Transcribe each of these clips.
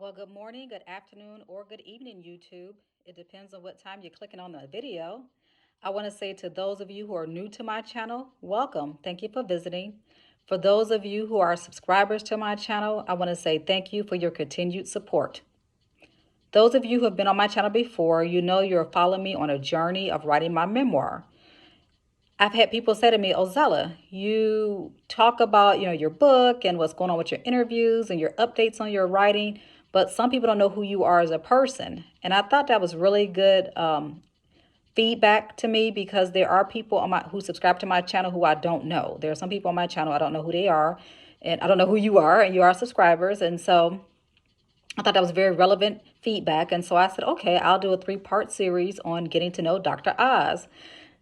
Well, good morning, good afternoon, or good evening, YouTube. It depends on what time you're clicking on the video. I want to say to those of you who are new to my channel, welcome. Thank you for visiting. For those of you who are subscribers to my channel, I want to say thank you for your continued support. Those of you who have been on my channel before, you know you're following me on a journey of writing my memoir. I've had people say to me, Ozella, you talk about, your book and what's going on with your interviews and your updates on your writing, but some people don't know who you are as a person. And I thought that was really good feedback to me because there are people on my who subscribe to my channel who I don't know. There are some people on my channel I don't know who they are, and I don't know who you are, and you are subscribers. And so I thought that was very relevant feedback. And so I said, okay, I'll do a three-part series on getting to know Dr. Oz.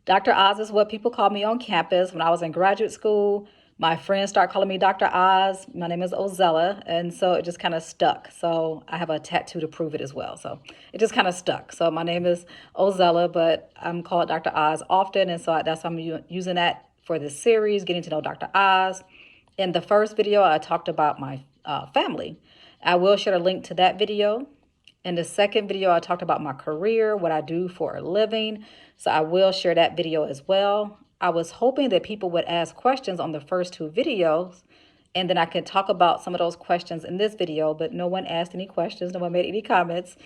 Dr. Oz is what people called me on campus when I was in graduate school. My friends start calling me Dr. Oz. My name is Ozella, and so it just kind of stuck. So I have a tattoo to prove it as well. So it just kind of stuck. So my name is Ozella, but I'm called Dr. Oz often, and so that's why I'm using that for this series, getting to know Dr. Oz. In the first video, I talked about my family. I will share a link to that video. In the second video, I talked about my career, what I do for a living. So I will share that video as well. I was hoping that people would ask questions on the first two videos, and then I could talk about some of those questions in this video, but no one asked any questions. No one made any comments.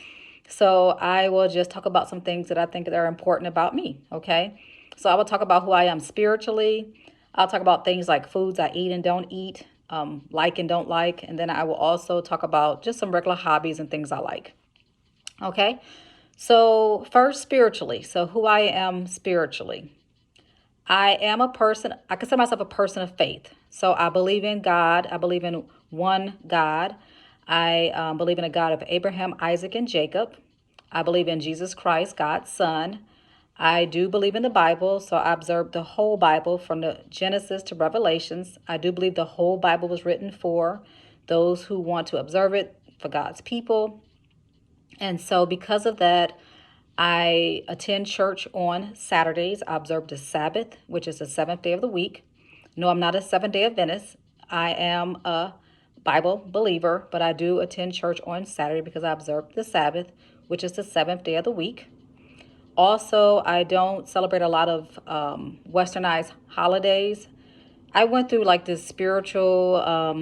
So I will just talk about some things that I think that are important about me, okay? So I will talk about who I am spiritually. I'll talk about things like foods I eat and don't eat, like and don't like. And then I will also talk about just some regular hobbies and things I like. Okay, so first, spiritually. So, who I am spiritually. I am a person, I consider myself a person of faith. So, I believe in God. I believe in one God. I believe in a God of Abraham, Isaac, and Jacob. I believe in Jesus Christ, God's Son. I do believe in the Bible, so I observe the whole Bible from the Genesis to Revelations. I do believe the whole Bible was written for those who want to observe it, for God's people. And so, because of that, I attend church on Saturdays. I observe the Sabbath, which is the seventh day of the week. No, I'm not a Seventh-day Adventist. I am a Bible believer, but I do attend church on Saturday because I observe the Sabbath, which is the seventh day of the week. Also, I don't celebrate a lot of westernized holidays. I went through like this spiritual, I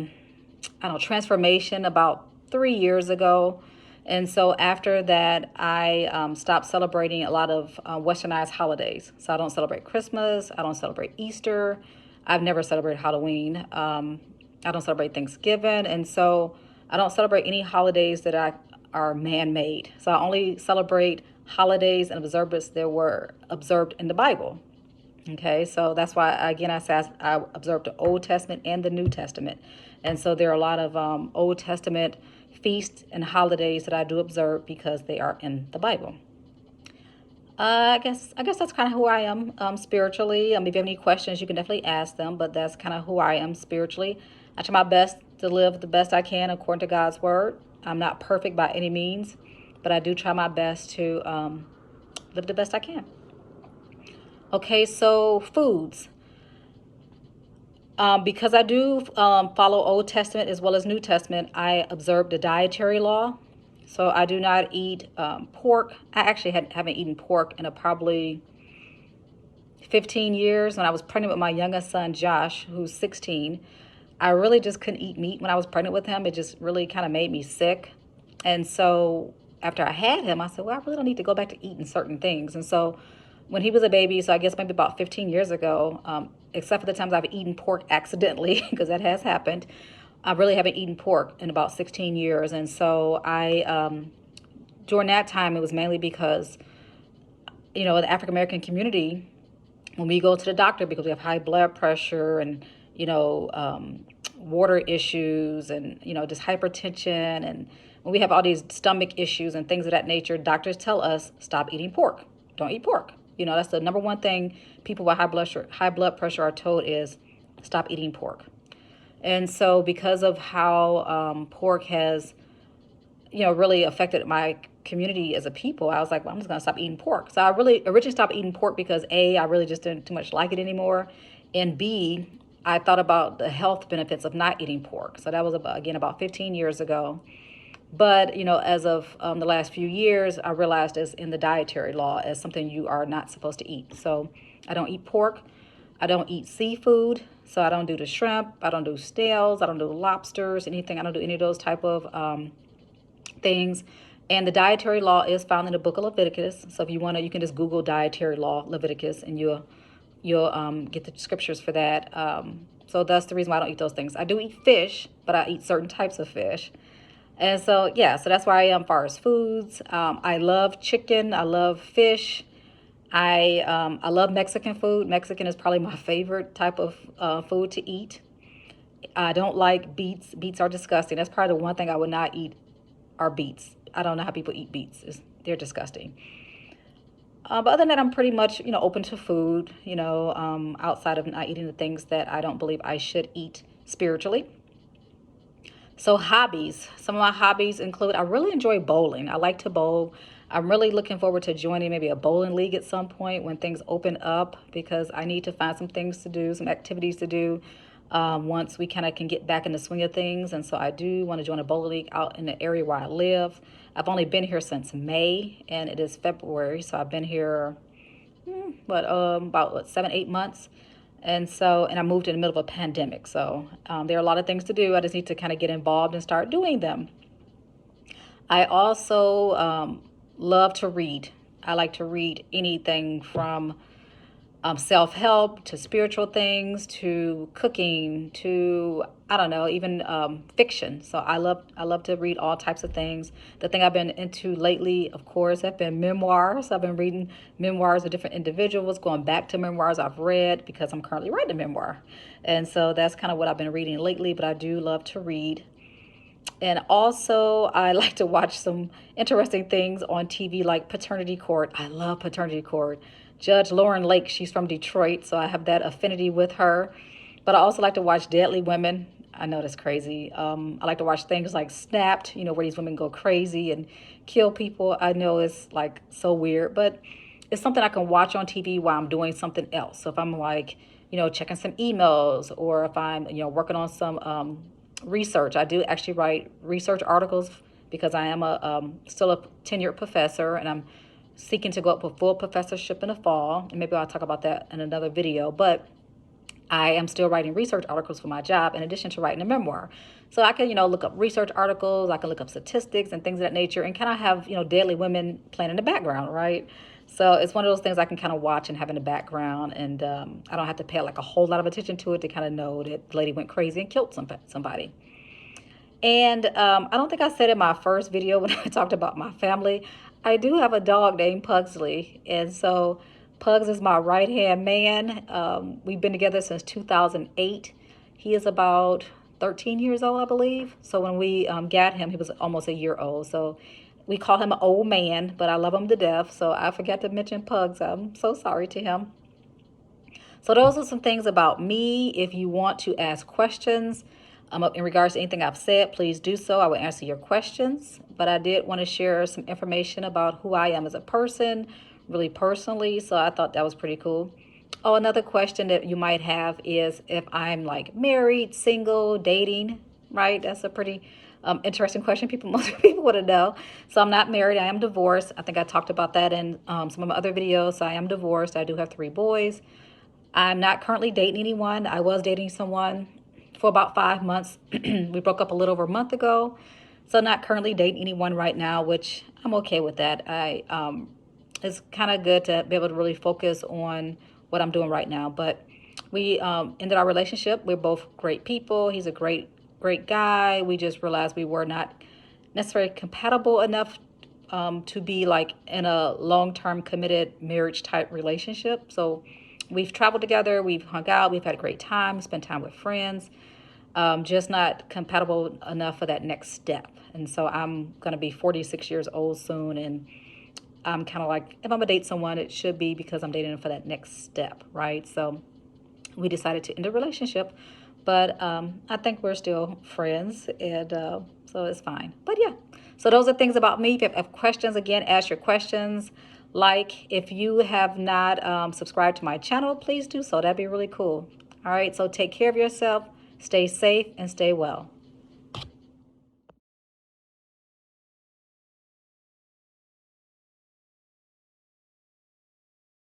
don't know, transformation about 3 years ago. And so after that, I stopped celebrating a lot of westernized holidays. So I don't celebrate Christmas. I don't celebrate Easter. I've never celebrated Halloween. I don't celebrate Thanksgiving. And so I don't celebrate any holidays that are man-made. So I only celebrate holidays and observances that were observed in the Bible. Okay, so that's why, again, I said I observed the Old Testament and the New Testament. And so there are a lot of Old Testament feasts and holidays that I do observe because they are in the Bible. I guess that's kind of who I am spiritually. If you have any questions, you can definitely ask them, but that's kind of who I am spiritually. I try my best to live the best I can according to God's word. I'm not perfect by any means, but I do try my best to live the best I can. Okay, so foods. Because I do follow Old Testament as well as New Testament, I observe the dietary law. So I do not eat pork. I actually haven't eaten pork in probably 15 years. When I was pregnant with my youngest son, Josh, who's 16, I really just couldn't eat meat when I was pregnant with him. It just really kind of made me sick. And so after I had him, I said, well, I really don't need to go back to eating certain things. And so when he was a baby, so I guess maybe about 15 years ago, except for the times I've eaten pork accidentally, because that has happened, I really haven't eaten pork in about 16 years. And so during that time, it was mainly because, the African American community, when we go to the doctor because we have high blood pressure and, water issues and, just hypertension, and when we have all these stomach issues and things of that nature, doctors tell us stop eating pork. Don't eat pork. That's the number one thing people with high blood pressure are told is stop eating pork. And so because of how pork has, really affected my community as a people, I was like, well, I'm just going to stop eating pork. So I really originally stopped eating pork because A, I really just didn't too much like it anymore. And B, I thought about the health benefits of not eating pork. So that was about 15 years ago. But, as of the last few years, I realized it's in the dietary law as something you are not supposed to eat. So I don't eat pork. I don't eat seafood. So I don't do the shrimp. I don't do snails. I don't do lobsters, anything. I don't do any of those type of things. And the dietary law is found in the book of Leviticus. So if you want to, you can just Google dietary law Leviticus, and you'll get the scriptures for that. So that's the reason why I don't eat those things. I do eat fish, but I eat certain types of fish. And so, yeah, so that's where I am as far as foods. I love chicken. I love fish. I love Mexican food. Mexican is probably my favorite type of food to eat. I don't like beets. Beets are disgusting. That's probably the one thing I would not eat are beets. I don't know how people eat beets. They're disgusting. But other than that, I'm pretty much, open to food, outside of not eating the things that I don't believe I should eat spiritually. So hobbies. Some of my hobbies include I really enjoy bowling. I like to bowl. I'm really looking forward to joining maybe a bowling league at some point when things open up because I need to find some things to do, some activities to do once we kind of can get back in the swing of things. And so I do want to join a bowling league out in the area where I live. I've only been here since May and it is February. So I've been here, about 7, 8 months. And I moved in the middle of a pandemic. So there are a lot of things to do. I just need to kind of get involved and start doing them. I also love to read. I like to read anything from self-help to spiritual things to cooking to I don't know, even fiction. So I love to read all types of things. The thing I've been into lately, of course, have been memoirs. I've been reading memoirs of different individuals, going back to memoirs I've read because I'm currently writing a memoir. And so that's kind of what I've been reading lately, but I do love to read. And also, I like to watch some interesting things on TV like Paternity Court. I love Paternity Court. Judge Lauren Lake, she's from Detroit, so I have that affinity with her. But I also like to watch Deadly Women. I know that's crazy. I like to watch things like Snapped, where these women go crazy and kill people. I know it's like so weird, but it's something I can watch on TV while I'm doing something else. So if I'm like, checking some emails or if I'm, working on some research. I do actually write research articles because I am still a tenured professor and I'm seeking to go up for full professorship in the fall. And maybe I'll talk about that in another video. But I am still writing research articles for my job in addition to writing a memoir. So I can, look up research articles, I can look up statistics and things of that nature and kind of have, Deadly Women playing in the background, right? So it's one of those things I can kind of watch and have in the background, and I don't have to pay like a whole lot of attention to it to kind of know that the lady went crazy and killed somebody. And I don't think I said in my first video when I talked about my family, I do have a dog named Pugsley. And so Pugs is my right-hand man. We've been together since 2008. He is about 13 years old, I believe. So when we got him, he was almost a year old. So we call him an old man, but I love him to death. So I forgot to mention Pugs. I'm so sorry to him. So those are some things about me. If you want to ask questions in regards to anything I've said, please do so. I will answer your questions. But I did want to share some information about who I am as a person, really personally. So I thought that was pretty cool. Oh, another question that you might have is if I'm like married, single, dating, right? That's a pretty interesting question. Most people want to know. So I'm not married. I am divorced. I think I talked about that in some of my other videos. So I am divorced. I do have 3 boys. I'm not currently dating anyone. I was dating someone for about 5 months. We broke up a little over a month ago. So not currently dating anyone right now, which I'm okay with that. It's kind of good to be able to really focus on what I'm doing right now. But we ended our relationship. We're both great people. He's a great, great guy. We just realized we were not necessarily compatible enough to be like in a long-term committed marriage type relationship. So we've traveled together, we've hung out, we've had a great time, spent time with friends, just not compatible enough for that next step. And so I'm going to be 46 years old soon, and I'm kind of like, if I'm going to date someone, it should be because I'm dating them for that next step, right? So we decided to end a relationship, but I think we're still friends, and so it's fine. But yeah, so those are things about me. If you have questions, again, ask your questions. If you have not subscribed to my channel, please do so. That'd be really cool. All right, so take care of yourself, stay safe, and stay well.